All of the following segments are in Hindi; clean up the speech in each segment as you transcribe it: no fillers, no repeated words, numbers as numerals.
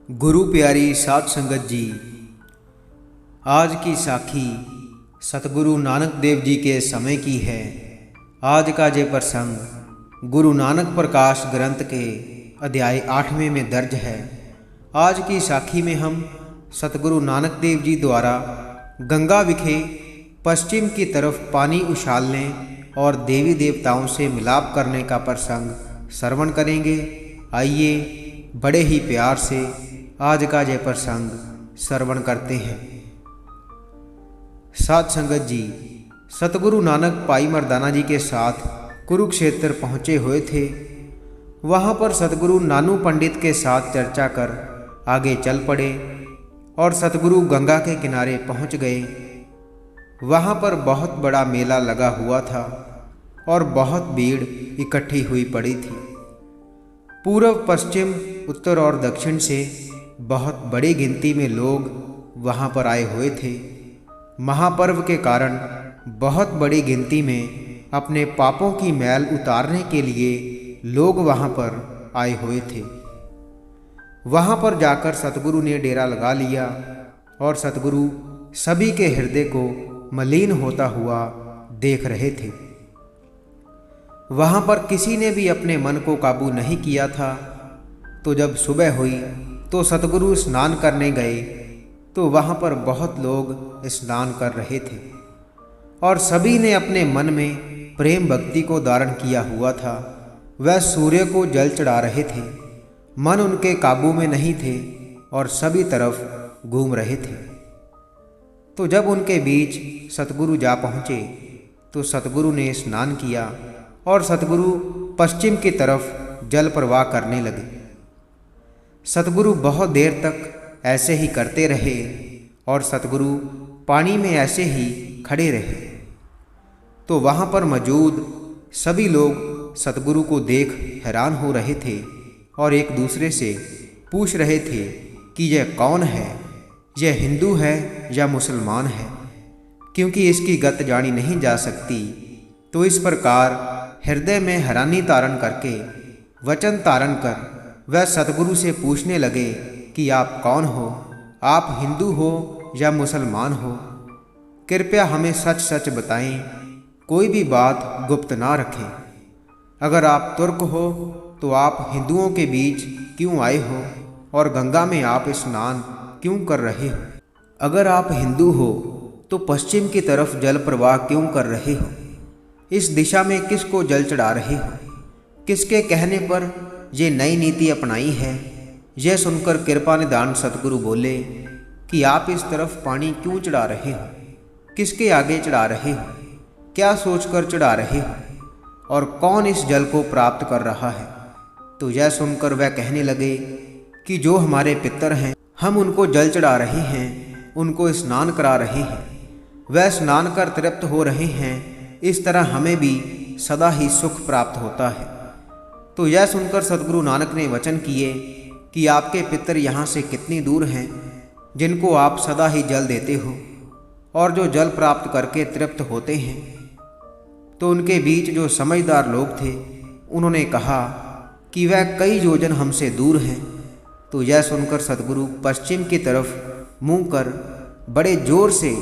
गुरु प्यारी साध संगत जी, आज की साखी सतगुरु नानक देव जी के समय की है। आज का ये प्रसंग गुरु नानक प्रकाश ग्रंथ के अध्याय 8वें में दर्ज है। आज की साखी में हम सतगुरु नानक देव जी द्वारा गंगा विखे पश्चिम की तरफ पानी उछालने और देवी देवताओं से मिलाप करने का प्रसंग श्रवण करेंगे। आइए बड़े ही प्यार से आज का यह प्रसंग श्रवण करते हैं। साध संगत जी, सतगुरु नानक पाई मर्दाना जी के साथ कुरुक्षेत्र पहुँचे हुए थे। वहाँ पर सतगुरु नानू पंडित के साथ चर्चा कर आगे चल पड़े और सतगुरु गंगा के किनारे पहुँच गए। वहाँ पर बहुत बड़ा मेला लगा हुआ था और बहुत भीड़ इकट्ठी हुई पड़ी थी। पूर्व, पश्चिम, उत्तर और दक्षिण से बहुत बड़ी गिनती में लोग वहाँ पर आए हुए थे। महापर्व के कारण बहुत बड़ी गिनती में अपने पापों की मैल उतारने के लिए लोग वहाँ पर आए हुए थे। वहाँ पर जाकर सतगुरु ने डेरा लगा लिया और सतगुरु सभी के हृदय को मलिन होता हुआ देख रहे थे। वहाँ पर किसी ने भी अपने मन को काबू नहीं किया था। तो जब सुबह हुई तो सतगुरु स्नान करने गए तो वहाँ पर बहुत लोग स्नान कर रहे थे और सभी ने अपने मन में प्रेम भक्ति को धारण किया हुआ था। वह सूर्य को जल चढ़ा रहे थे। मन उनके काबू में नहीं थे और सभी तरफ घूम रहे थे। तो जब उनके बीच सतगुरु जा पहुँचे तो सतगुरु ने स्नान किया और सतगुरु पश्चिम की तरफ जल प्रवाह करने लगे। सतगुरु बहुत देर तक ऐसे ही करते रहे और सतगुरु पानी में ऐसे ही खड़े रहे। तो वहाँ पर मौजूद सभी लोग सतगुरु को देख हैरान हो रहे थे और एक दूसरे से पूछ रहे थे कि यह कौन है, यह हिंदू है या मुसलमान है, क्योंकि इसकी गत जानी नहीं जा सकती। तो इस प्रकार हृदय में हैरानी धारण करके वचन धारण कर वह सतगुरु से पूछने लगे कि आप कौन हो, आप हिंदू हो या मुसलमान हो, कृपया हमें सच सच बताएं, कोई भी बात गुप्त ना रखें। अगर आप तुर्क हो तो आप हिंदुओं के बीच क्यों आए हो और गंगा में आप स्नान क्यों कर रहे हो? अगर आप हिंदू हो तो पश्चिम की तरफ जल प्रवाह क्यों कर रहे हो? इस दिशा में किसको जल चढ़ा रहे हो? किसके कहने पर ये नई नीति अपनाई है? यह सुनकर कृपा निधान सतगुरु बोले कि आप इस तरफ पानी क्यों चढ़ा रहे हो, किसके आगे चढ़ा रहे हो, क्या सोचकर चढ़ा रहे हो और कौन इस जल को प्राप्त कर रहा है? तो यह सुनकर वह कहने लगे कि जो हमारे पितर हैं हम उनको जल चढ़ा रहे हैं, उनको स्नान करा रहे हैं, वह स्नान कर तृप्त हो रहे हैं। इस तरह हमें भी सदा ही सुख प्राप्त होता है। तो यह सुनकर सतगुरु नानक ने वचन किए कि आपके पितर यहाँ से कितनी दूर हैं जिनको आप सदा ही जल देते हो और जो जल प्राप्त करके तृप्त होते हैं। तो उनके बीच जो समझदार लोग थे उन्होंने कहा कि वह कई योजन हमसे दूर हैं। तो यह सुनकर सतगुरु पश्चिम की तरफ मुँह कर बड़े जोर से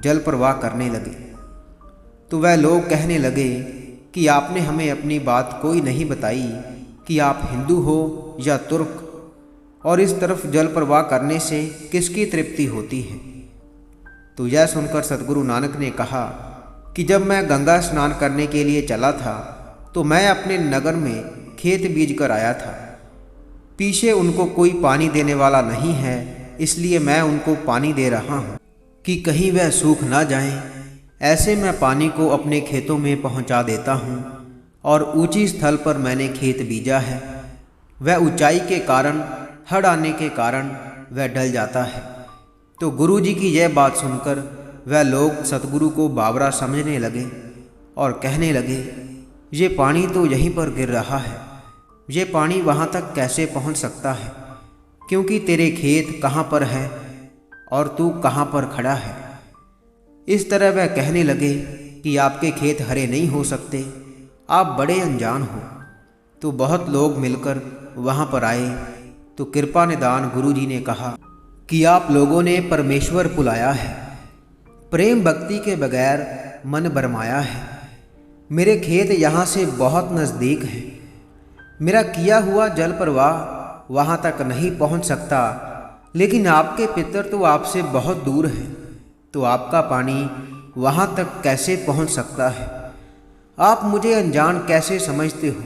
जल प्रवाह करने लगे। तो वह लोग कहने लगे कि आपने हमें अपनी बात कोई नहीं बताई कि आप हिंदू हो या तुर्क, और इस तरफ जल प्रवाह करने से किसकी तृप्ति होती है? तो यह सुनकर सतगुरु नानक ने कहा कि जब मैं गंगा स्नान करने के लिए चला था तो मैं अपने नगर में खेत बीज कर आया था। पीछे उनको कोई पानी देने वाला नहीं है, इसलिए मैं उनको पानी दे रहा हूँ कि कहीं वह सूख ना जाएं। ऐसे मैं पानी को अपने खेतों में पहुंचा देता हूं और ऊंची स्थल पर मैंने खेत बीजा है। वह ऊंचाई के कारण, हड़ आने के कारण वह ढल जाता है। तो गुरु जी की यह बात सुनकर वह लोग सतगुरु को बावरा समझने लगे और कहने लगे, ये पानी तो यहीं पर गिर रहा है, ये पानी वहाँ तक कैसे पहुँच सकता है, क्योंकि तेरे खेत कहाँ पर है और तू कहाँ पर खड़ा है। इस तरह वह कहने लगे कि आपके खेत हरे नहीं हो सकते, आप बड़े अनजान हो। तो बहुत लोग मिलकर वहाँ पर आए तो कृपा निदान गुरुजी ने कहा कि आप लोगों ने परमेश्वर बुलाया है, प्रेम भक्ति के बगैर मन भरमाया है। मेरे खेत यहाँ से बहुत नज़दीक हैं, मेरा किया हुआ जल प्रवाह वहाँ तक नहीं पहुँच सकता, लेकिन आपके पितर तो आपसे बहुत दूर हैं, तो आपका पानी वहाँ तक कैसे पहुँच सकता है? आप मुझे अनजान कैसे समझते हो?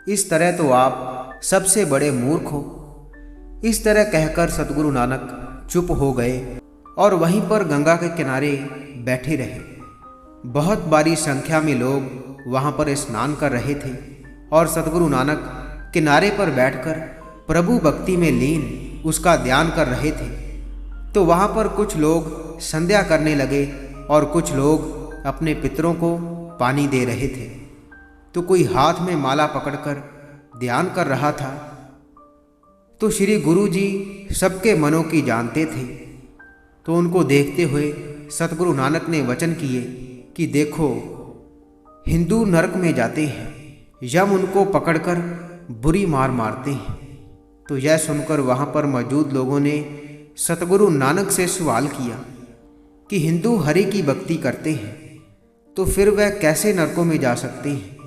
इस तरह तो आप सबसे बड़े मूर्ख हो। इस तरह कहकर सतगुरु नानक चुप हो गए और वहीं पर गंगा के किनारे बैठे रहे। बहुत भारी संख्या में लोग वहाँ पर स्नान कर रहे थे और सतगुरु नानक किनारे पर बैठकर प्रभु भक्ति में लीन उसका ध्यान कर रहे थे। तो वहाँ पर कुछ लोग संध्या करने लगे और कुछ लोग अपने पितरों को पानी दे रहे थे। तो कोई हाथ में माला पकड़कर ध्यान कर रहा था। तो श्री गुरु जी सबके मनों की जानते थे। तो उनको देखते हुए सतगुरु नानक ने वचन किए कि देखो, हिंदू नरक में जाते हैं, यम उनको पकड़कर बुरी मार मारते हैं। तो यह सुनकर वहाँ पर मौजूद लोगों ने सतगुरु नानक से सवाल किया कि हिंदू हरि की भक्ति करते हैं तो फिर वह कैसे नरकों में जा सकते हैं?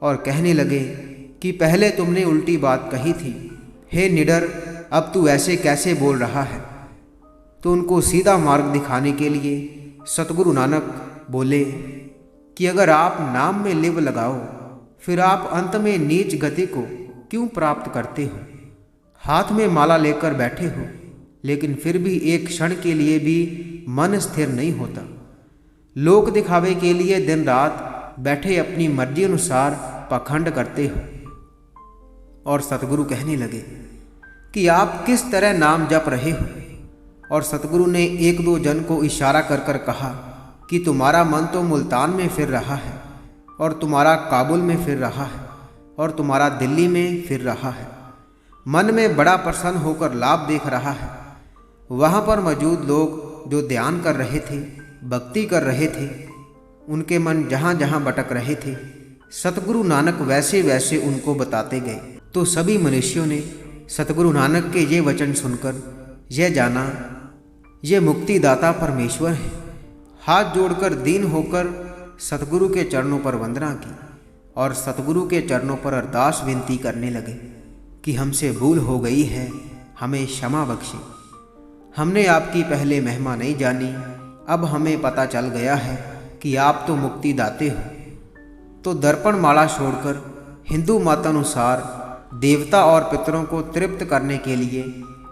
और कहने लगे कि पहले तुमने उल्टी बात कही थी, हे निडर, अब तू ऐसे कैसे बोल रहा है? तो उनको सीधा मार्ग दिखाने के लिए सतगुरु नानक बोले कि अगर आप नाम में लिव लगाओ, फिर आप अंत में नीच गति को क्यों प्राप्त करते हो? हाथ में माला लेकर बैठे हो, लेकिन फिर भी एक क्षण के लिए भी मन स्थिर नहीं होता। लोक दिखावे के लिए दिन रात बैठे अपनी मर्जी अनुसार पाखंड करते हो। और सतगुरु कहने लगे कि आप किस तरह नाम जप रहे हो? और सतगुरु ने एक दो जन को इशारा कर कर कहा कि तुम्हारा मन तो मुल्तान में फिर रहा है, और तुम्हारा काबुल में फिर रहा है, और तुम्हारा दिल्ली में फिर रहा है। मन में बड़ा प्रसन्न होकर लाभ देख रहा है। वहाँ पर मौजूद लोग जो ध्यान कर रहे थे, भक्ति कर रहे थे, उनके मन जहाँ जहाँ भटक रहे थे, सतगुरु नानक वैसे वैसे उनको बताते गए। तो सभी मनुष्यों ने सतगुरु नानक के ये वचन सुनकर यह जाना, ये मुक्तिदाता परमेश्वर है। हाथ जोड़कर दीन होकर सतगुरु के चरणों पर वंदना की और सतगुरु के चरणों पर अरदास विनती करने लगे कि हमसे भूल हो गई है, हमें क्षमा बख्शे। हमने आपकी पहले महिमा नहीं जानी, अब हमें पता चल गया है कि आप तो मुक्ति दाते हो। तो दर्पण माला छोड़कर हिंदू मतानुसार देवता और पितरों को तृप्त करने के लिए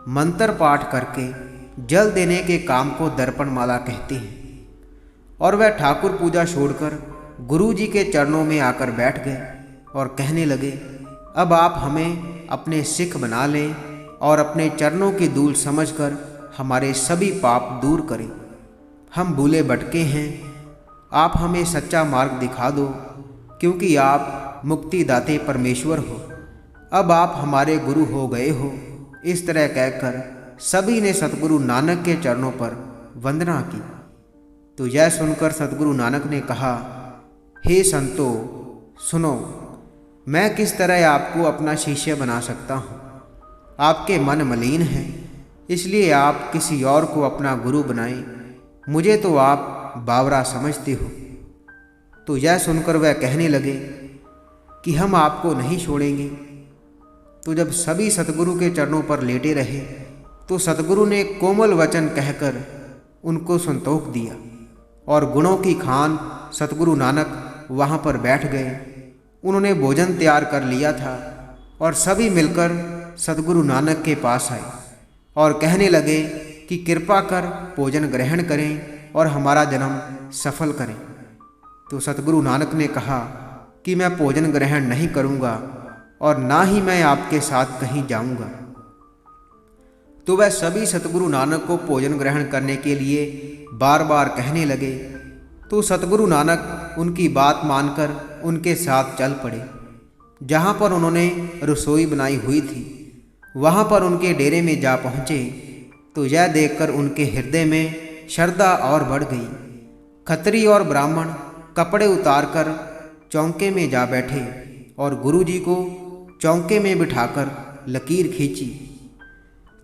मंत्र पाठ करके जल देने के काम को दर्पण माला कहते हैं। और वह ठाकुर पूजा छोड़कर गुरु जी के चरणों में आकर बैठ गए और कहने लगे, अब आप हमें अपने सिख बना लें और अपने चरणों की धूल समझकर हमारे सभी पाप दूर करें। हम भूले भटके हैं, आप हमें सच्चा मार्ग दिखा दो, क्योंकि आप मुक्तिदाते परमेश्वर हो। अब आप हमारे गुरु हो गए हो। इस तरह कहकर सभी ने सतगुरु नानक के चरणों पर वंदना की। तो यह सुनकर सतगुरु नानक ने कहा, हे संतो, सुनो, मैं किस तरह आपको अपना शिष्य बना सकता हूँ? आपके मन मलिन हैं, इसलिए आप किसी और को अपना गुरु बनाएं। मुझे तो आप बावरा समझते हो। तो यह सुनकर वह कहने लगे कि हम आपको नहीं छोड़ेंगे। तो जब सभी सतगुरु के चरणों पर लेटे रहे, तो सतगुरु ने कोमल वचन कहकर उनको संतोष दिया और गुणों की खान सतगुरु नानक वहाँ पर बैठ गए। उन्होंने भोजन तैयार कर लिया था और सभी मिलकर सतगुरु नानक के पास आए और कहने लगे कि कृपा कर भोजन ग्रहण करें और हमारा जन्म सफल करें। तो सतगुरु नानक ने कहा कि मैं भोजन ग्रहण नहीं करूँगा और ना ही मैं आपके साथ कहीं जाऊँगा। तो वह सभी सतगुरु नानक को भोजन ग्रहण करने के लिए बार बार कहने लगे। तो सतगुरु नानक उनकी बात मानकर उनके साथ चल पड़े। जहाँ पर उन्होंने रसोई बनाई हुई थी, वहाँ पर उनके डेरे में जा पहुँचे। तो यह देखकर उनके हृदय में श्रद्धा और बढ़ गई। खत्री और ब्राह्मण कपड़े उतारकर चौके में जा बैठे और गुरुजी को चौके में बिठाकर लकीर खींची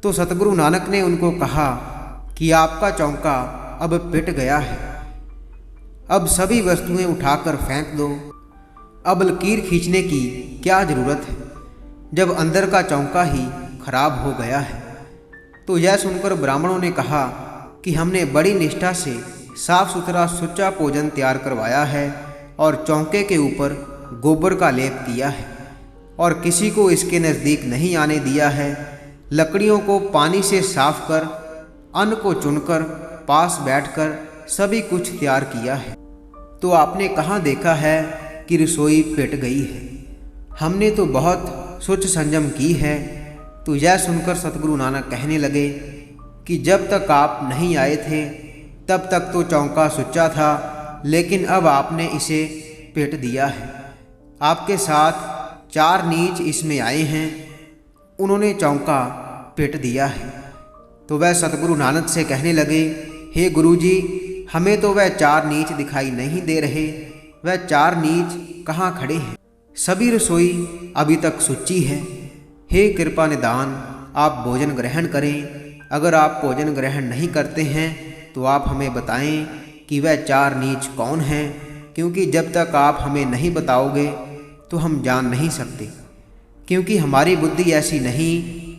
तो सतगुरु नानक ने उनको कहा कि आपका चौका अब पिट गया है, अब सभी वस्तुएं उठाकर फेंक दो। अब लकीर खींचने की क्या ज़रूरत है जब अंदर का चौका ही खराब हो गया है। तो यह सुनकर ब्राह्मणों ने कहा कि हमने बड़ी निष्ठा से साफ सुथरा सुच्चा भोजन तैयार करवाया है और चौके के ऊपर गोबर का लेप किया है और किसी को इसके नज़दीक नहीं आने दिया है। लकड़ियों को पानी से साफ कर, अन्न को चुनकर पास बैठकर सभी कुछ तैयार किया है। तो आपने कहाँ देखा है कि रसोई पिट गई है? हमने तो बहुत सोच संजम की है। तो यह सुनकर सतगुरु नानक कहने लगे कि जब तक आप नहीं आए थे तब तक तो चौका सुच्चा था, लेकिन अब आपने इसे पिट दिया है। आपके साथ 4 नीच इसमें आए हैं, उन्होंने चौका पिट दिया है। तो वह सतगुरु नानक से कहने लगे, हे गुरुजी, हमें तो वह 4 नीच दिखाई नहीं दे रहे। वह 4 नीच कहाँ खड़े हैं? सभी रसोई अभी तक सुच्ची है। हे कृपा निदान, आप भोजन ग्रहण करें। अगर आप भोजन ग्रहण नहीं करते हैं तो आप हमें बताएं कि वह 4 नीच कौन हैं, क्योंकि जब तक आप हमें नहीं बताओगे तो हम जान नहीं सकते, क्योंकि हमारी बुद्धि ऐसी नहीं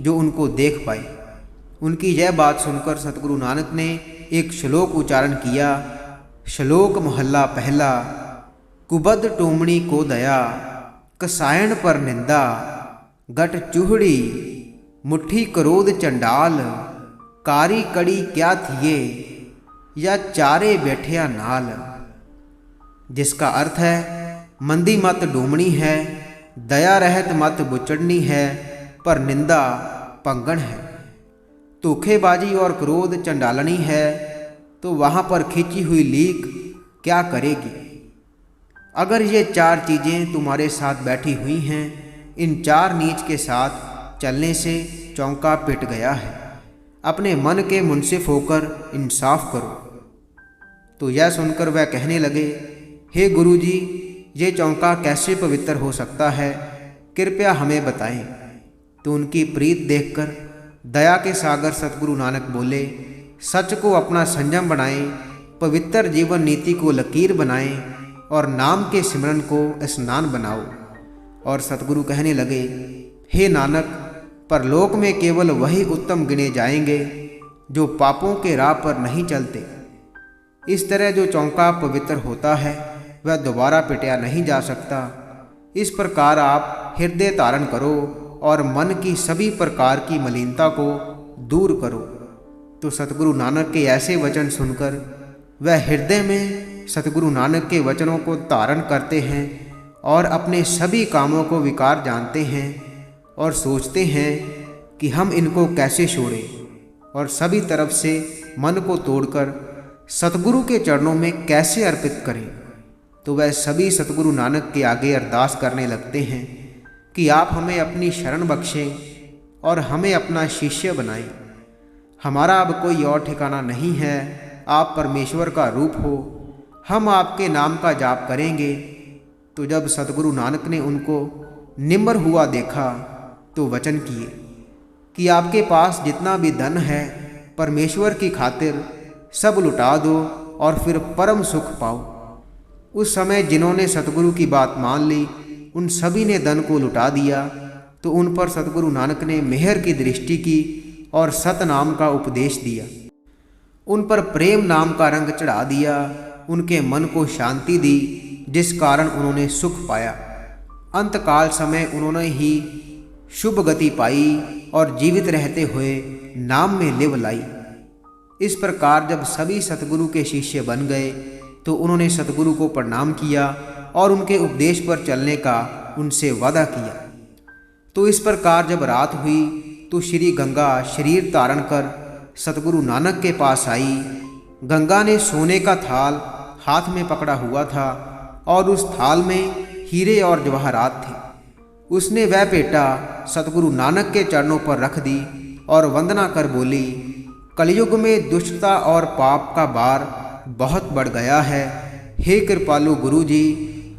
जो उनको देख पाए। उनकी यह बात सुनकर सतगुरु नानक ने एक श्लोक उच्चारण किया। श्लोक महला पहला। कुबद टोमणी को दया, कसायण पर निंदा, गट चूहड़ी, मुट्ठी क्रोध चंडाल, कारी कड़ी क्या थिए, या चारे बैठिया नाल। जिसका अर्थ है, मंदी मत डूमनी है, दया रहत मत बुचड़नी है, पर निंदा पंगण है। धोखेबाजी और क्रोध चंडालनी है, तो वहाँ पर खींची हुई लीक क्या करेगी? अगर ये 4 चीज़ें तुम्हारे साथ बैठी हुई हैं, इन 4 नीच के साथ चलने से चौका पिट गया है। अपने मन के मुंसिफ होकर इंसाफ करो। तो यह सुनकर वह कहने लगे, हे गुरुजी, ये चौका कैसे पवित्र हो सकता है? कृपया हमें बताएं। तो उनकी प्रीत देखकर दया के सागर सतगुरु नानक बोले, सच को अपना संयम बनाएं, पवित्र जीवन नीति को लकीर बनाएं और नाम के सिमरन को स्नान बनाओ। और सतगुरु कहने लगे, हे नानक, परलोक में केवल वही उत्तम गिने जाएंगे जो पापों के राह पर नहीं चलते। इस तरह जो चौका पवित्र होता है वह दोबारा पिटाया नहीं जा सकता। इस प्रकार आप हृदय धारण करो और मन की सभी प्रकार की मलिनता को दूर करो। तो सतगुरु नानक के ऐसे वचन सुनकर वह हृदय में सतगुरु नानक के वचनों को धारण करते हैं और अपने सभी कामों को विकार जानते हैं और सोचते हैं कि हम इनको कैसे छोड़ें और सभी तरफ से मन को तोड़कर सतगुरु के चरणों में कैसे अर्पित करें। तो वह सभी सतगुरु नानक के आगे अरदास करने लगते हैं कि आप हमें अपनी शरण बख्शें और हमें अपना शिष्य बनाएं। हमारा अब कोई और ठिकाना नहीं है, आप परमेश्वर का रूप हो, हम आपके नाम का जाप करेंगे। तो जब सतगुरु नानक ने उनको निम्र हुआ देखा तो वचन किए कि आपके पास जितना भी धन है परमेश्वर की खातिर सब लुटा दो और फिर परम सुख पाओ। उस समय जिन्होंने सतगुरु की बात मान ली उन सभी ने धन को लुटा दिया। तो उन पर सतगुरु नानक ने मेहर की दृष्टि की और सतनाम का उपदेश दिया। उन पर प्रेम नाम का रंग चढ़ा दिया, उनके मन को शांति दी, जिस कारण उन्होंने सुख पाया। अंतकाल समय उन्होंने ही शुभ गति पाई और जीवित रहते हुए नाम में लिव लाई। इस प्रकार जब सभी सतगुरु के शिष्य बन गए तो उन्होंने सतगुरु को प्रणाम किया और उनके उपदेश पर चलने का उनसे वादा किया। तो इस प्रकार जब रात हुई तो श्री गंगा शरीर धारण कर सतगुरु नानक के पास आई। गंगा ने सोने का थाल हाथ में पकड़ा हुआ था और उस थाल में हीरे और जवाहरात थे। उसने वह पेटा सतगुरु नानक के चरणों पर रख दी और वंदना कर बोली, कलयुग में दुष्टता और पाप का भार बहुत बढ़ गया है। हे कृपालु गुरु जी,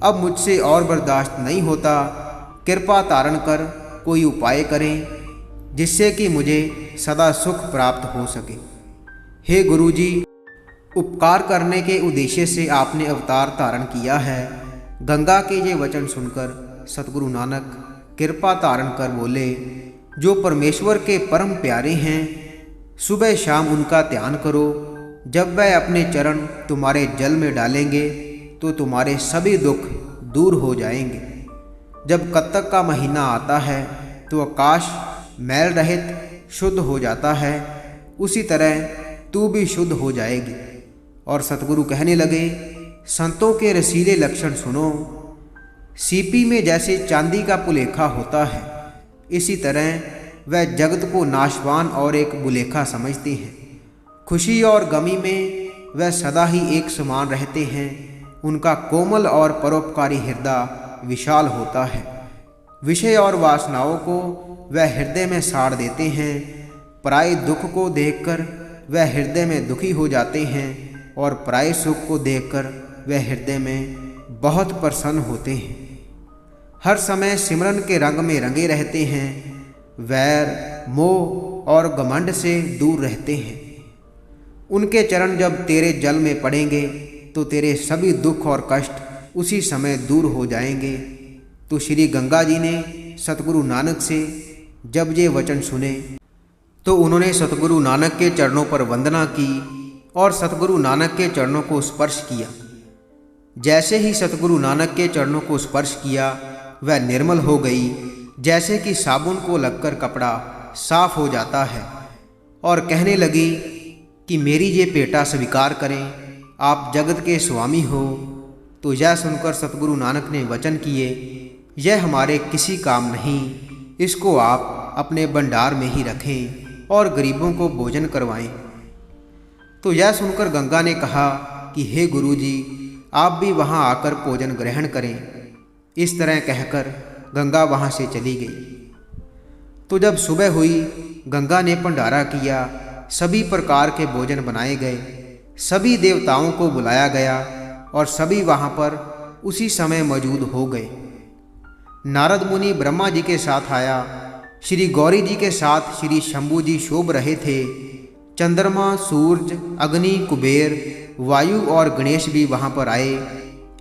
अब मुझसे और बर्दाश्त नहीं होता, कृपा तारण कर कोई उपाय करें। जिससे कि मुझे सदा सुख प्राप्त हो सके। हे गुरुजी, उपकार करने के उद्देश्य से आपने अवतार धारण किया है। गंगा के ये वचन सुनकर सतगुरु नानक कृपा धारण कर बोले, जो परमेश्वर के परम प्यारे हैं, सुबह शाम उनका ध्यान करो। जब वह अपने चरण तुम्हारे जल में डालेंगे तो तुम्हारे सभी दुख दूर हो जाएंगे। जब कत्तक का महीना आता है तो आकाश मैल रहित शुद्ध हो जाता है, उसी तरह तू भी शुद्ध हो जाएगी। और सतगुरु कहने लगे, संतों के रसीले लक्षण सुनो। सीपी में जैसे चांदी का पुलेखा होता है, इसी तरह वह जगत को नाशवान और एक बुलेखा समझते हैं। खुशी और गमी में वह सदा ही एक समान रहते हैं। उनका कोमल और परोपकारी हृदय विशाल होता है। विषय और वासनाओं को वह हृदय में साड़ देते हैं। पराये दुख को देखकर वह हृदय में दुखी हो जाते हैं और पराये सुख को देखकर वह हृदय में बहुत प्रसन्न होते हैं। हर समय सिमरन के रंग में रंगे रहते हैं। वैर, मोह और घमंड से दूर रहते हैं। उनके चरण जब तेरे जल में पड़ेंगे तो तेरे सभी दुख और कष्ट उसी समय दूर हो जाएंगे। तो श्री गंगा जी ने सतगुरु नानक से जब ये वचन सुने तो उन्होंने सतगुरु नानक के चरणों पर वंदना की और सतगुरु नानक के चरणों को स्पर्श किया। जैसे ही सतगुरु नानक के चरणों को स्पर्श किया, वह निर्मल हो गई, जैसे कि साबुन को लगकर कपड़ा साफ हो जाता है। और कहने लगी कि मेरी ये पेटा स्वीकार करें, आप जगत के स्वामी हो। तो यह सुनकर सतगुरु नानक ने वचन किए, यह हमारे किसी काम नहीं, इसको आप अपने भंडार में ही रखें और गरीबों को भोजन करवाएं। तो यह सुनकर गंगा ने कहा कि हे गुरुजी, आप भी वहाँ आकर भोजन ग्रहण करें। इस तरह कहकर गंगा वहाँ से चली गई। तो जब सुबह हुई, गंगा ने भंडारा किया। सभी प्रकार के भोजन बनाए गए, सभी देवताओं को बुलाया गया और सभी वहाँ पर उसी समय मौजूद हो गए। नारद मुनि ब्रह्मा जी के साथ आया। श्री गौरी जी के साथ श्री शंभू जी शोभ रहे थे। चंद्रमा, सूरज, अग्नि, कुबेर, वायु और गणेश भी वहाँ पर आए।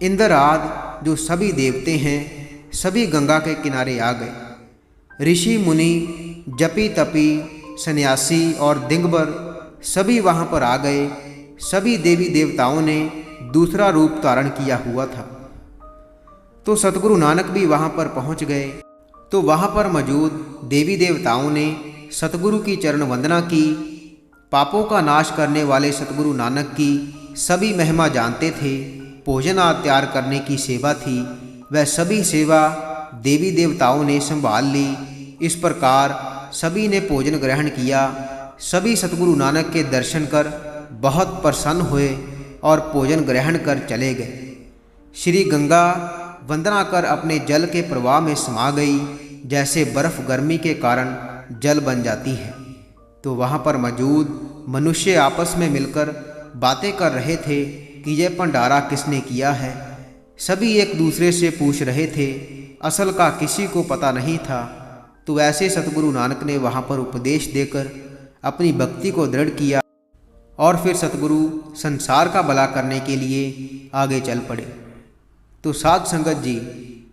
इंद्र आदि जो सभी देवते हैं, सभी गंगा के किनारे आ गए। ऋषि मुनि, जपी तपी, सन्यासी और दिगंबर सभी वहाँ पर आ गए। सभी देवी देवताओं ने दूसरा रूप धारण किया हुआ था। तो सतगुरु नानक भी वहाँ पर पहुँच गए। तो वहाँ पर मौजूद देवी देवताओं ने सतगुरु की चरण वंदना की। पापों का नाश करने वाले सतगुरु नानक की सभी महिमा जानते थे। भोजन आदि तैयार करने की सेवा थी, वह सभी सेवा देवी देवताओं ने संभाल ली। इस प्रकार सभी ने भोजन ग्रहण किया। सभी सतगुरु नानक के दर्शन कर बहुत प्रसन्न हुए और भोजन ग्रहण कर चले गए। श्री गंगा वंदना कर अपने जल के प्रवाह में समा गई, जैसे बर्फ गर्मी के कारण जल बन जाती है। तो वहाँ पर मौजूद मनुष्य आपस में मिलकर बातें कर रहे थे कि यह भंडारा किसने किया है। सभी एक दूसरे से पूछ रहे थे, असल का किसी को पता नहीं था। तो ऐसे सतगुरु नानक ने वहाँ पर उपदेश देकर अपनी भक्ति को दृढ़ किया और फिर सतगुरु संसार का भला करने के लिए आगे चल पड़े। तो साध संगत जी,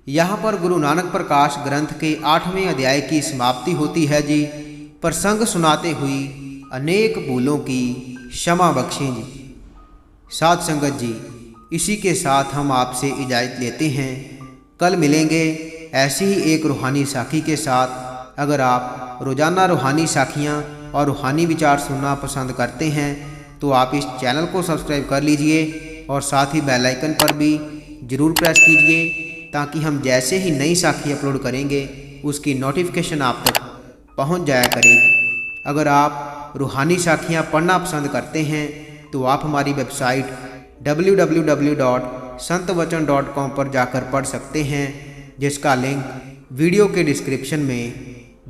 यहाँ पर गुरु नानक प्रकाश ग्रंथ के 8वें अध्याय की समाप्ति होती है जी। प्रसंग सुनाते हुई अनेक भूलों की क्षमा बख्शें जी। साध संगत जी, इसी के साथ हम आपसे इजाज़त लेते हैं। कल मिलेंगे ऐसी ही एक रूहानी साखी के साथ। अगर आप रोज़ाना रूहानी साखियाँ और रूहानी विचार सुनना पसंद करते हैं तो आप इस चैनल को सब्सक्राइब कर लीजिए और साथ ही बेल आइकन पर भी ज़रूर प्रेस कीजिए, ताकि हम जैसे ही नई साखी अपलोड करेंगे उसकी नोटिफिकेशन आप तक पहुंच जाया करेगी। अगर आप रूहानी साखियाँ पढ़ना पसंद करते हैं तो आप हमारी वेबसाइट www.संतवचन.com पर जाकर पढ़ सकते हैं, जिसका लिंक वीडियो के डिस्क्रिप्शन में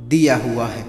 दिया हुआ है।